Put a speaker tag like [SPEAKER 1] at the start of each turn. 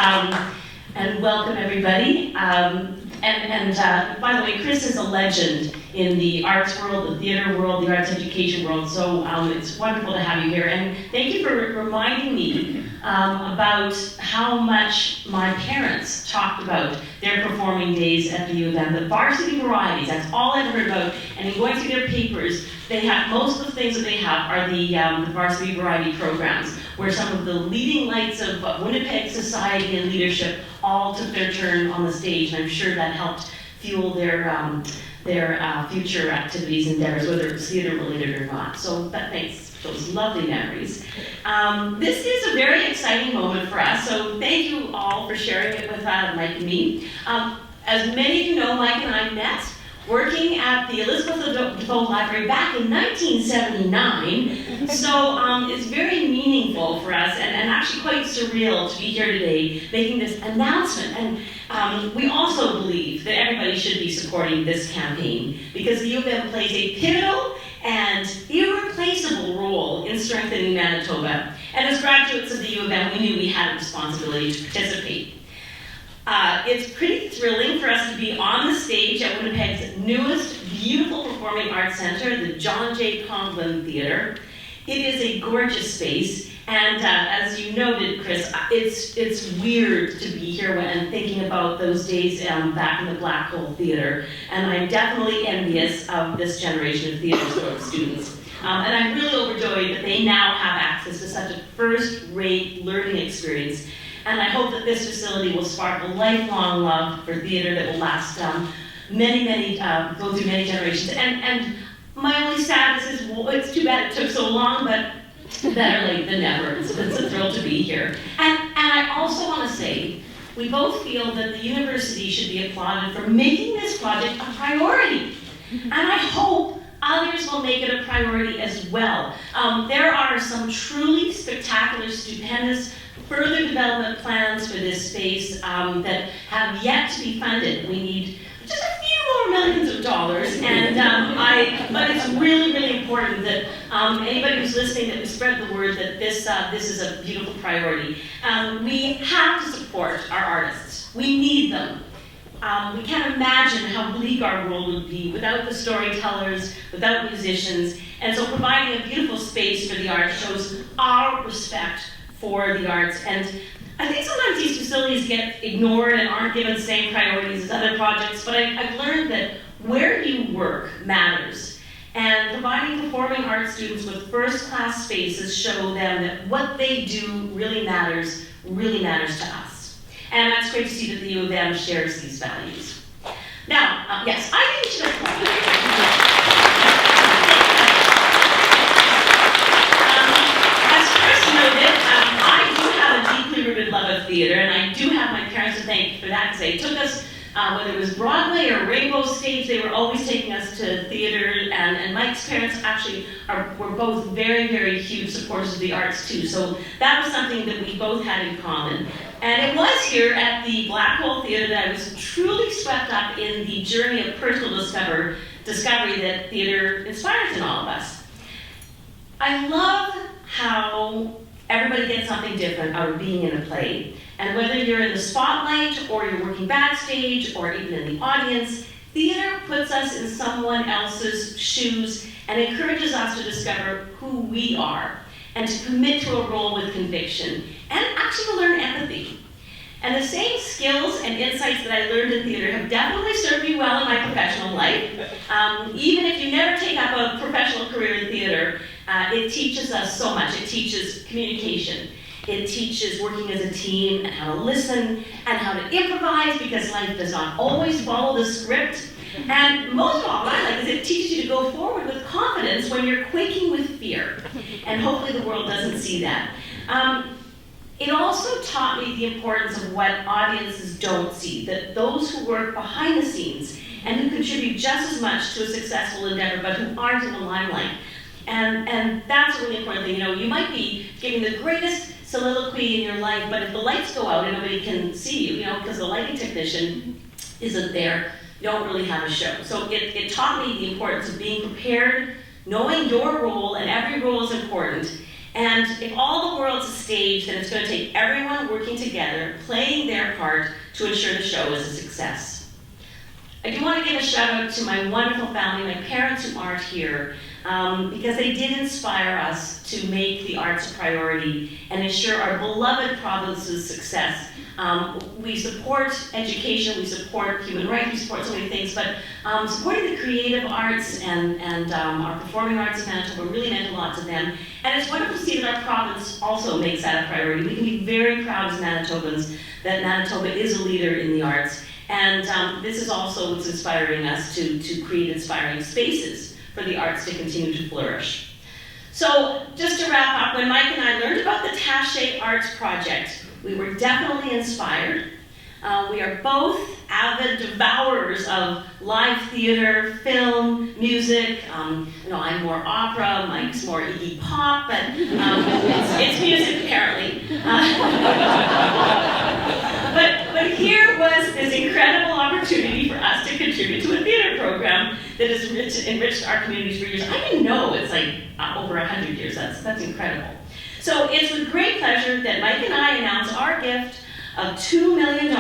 [SPEAKER 1] and welcome everybody. By the way, Chris is a legend in the arts world, the theater world, the arts education world, so it's wonderful to have you here. And thank you for reminding me about how much my parents talked about their performing days at the U of M. The varsity varieties, that's all I've heard about. And in going through their papers, they have, most of the things that they have are the varsity variety programs, where some of the leading lights of Winnipeg society and leadership all took their turn on the stage, and I'm sure that helped fuel their future activities, endeavors, whether it was theater related or not. So that makes those lovely memories. This is a very exciting moment for us, so thank you all for sharing it with Mike and me. As many of you know, Mike and I met working at the Elizabeth Defoe Library back in 1979. So it's very meaningful for us and actually quite surreal to be here today making this announcement. And we also believe that everybody should be supporting this campaign because the U of M plays a pivotal and irreplaceable role in strengthening Manitoba. And as graduates of the U of M, we knew we had a responsibility to participate. It's pretty thrilling for us to be on the stage at Winnipeg's newest beautiful performing arts center, the John J. Conklin Theatre. It is a gorgeous space, and as you noted, Chris, it's weird to be here and thinking about those days back in the Black Hole Theatre, and I'm definitely envious of this generation of theatre students. And I'm really overjoyed that they now have access to such a first-rate learning experience. And I hope that this facility will spark a lifelong love for theater that will last go through many generations. And my only sadness is, well, it's too bad it took so long, but better late than never. It's a thrill to be here. And I also want to say, we both feel that the university should be applauded for making this project a priority. And I hope others will make it a priority as well. There are some truly spectacular, stupendous further development plans for this space that have yet to be funded. We need just a few more millions of dollars, and but it's really, really important that anybody who's listening, that we spread the word that this is a beautiful priority. We have to support our artists. We need them. We can't imagine how bleak our world would be without the storytellers, without musicians, and so providing a beautiful space for the arts shows our respect for the arts. And I think sometimes these facilities get ignored and aren't given the same priorities as other projects, but I've learned that where you work matters. And providing performing arts students with first-class spaces show them that what they do really matters to us. And that's great to see that the U of M shares these values. Now, yes, I think we should applaud. Love of theater, and I do have my parents to thank for that, because they took us, whether it was Broadway or Rainbow Stage, they were always taking us to theater, and Mike's parents actually were both very, very huge supporters of the arts too, so that was something that we both had in common. And it was here at the Black Hole Theatre that I was truly swept up in the journey of personal discovery that theater inspires in all of us. I love how everybody gets something different out of being in a play. And whether you're in the spotlight, or you're working backstage, or even in the audience, theater puts us in someone else's shoes and encourages us to discover who we are and to commit to a role with conviction and actually to learn empathy. And the same skills and insights that I learned in theater have definitely served me well in my professional life. Even if you never take up a professional career in theater, it teaches us so much. It teaches communication. It teaches working as a team and how to listen and how to improvise, because life does not always follow the script. And most of all, what I like is it teaches you to go forward with confidence when you're quaking with fear. And hopefully the world doesn't see that. It also taught me the importance of what audiences don't see, that those who work behind the scenes and who contribute just as much to a successful endeavor, but who aren't in the limelight. And that's a really important thing. You know, you might be giving the greatest soliloquy in your life, but if the lights go out and nobody can see you, because the lighting technician isn't there, you don't really have a show. So it taught me the importance of being prepared, knowing your role, and every role is important, And if all the world's a stage, then it's going to take everyone working together, playing their part to ensure the show is a success. I do want to give a shout out to my wonderful family, my parents who aren't here, because they did inspire us to make the arts a priority and ensure our beloved province's success. We support education, we support human rights, we support so many things, but supporting the creative arts and our performing arts in Manitoba really meant a lot to them. And it's wonderful to see that our province also makes that a priority. We can be very proud as Manitobans that Manitoba is a leader in the arts. And this is also what's inspiring us to create inspiring spaces for the arts to continue to flourish. So just to wrap up, when Mike and I learned about the Tache Arts Project, we were definitely inspired. We are both avid devourers of live theater, film, music. I'm more opera, Mike's more Iggy Pop, but it's music apparently. But here was this incredible opportunity for us to contribute to a theater program that has enriched our communities for years. I didn't know it's like over 100 years. That's incredible. So it's with great pleasure that Mike and I announce our gift of $2 million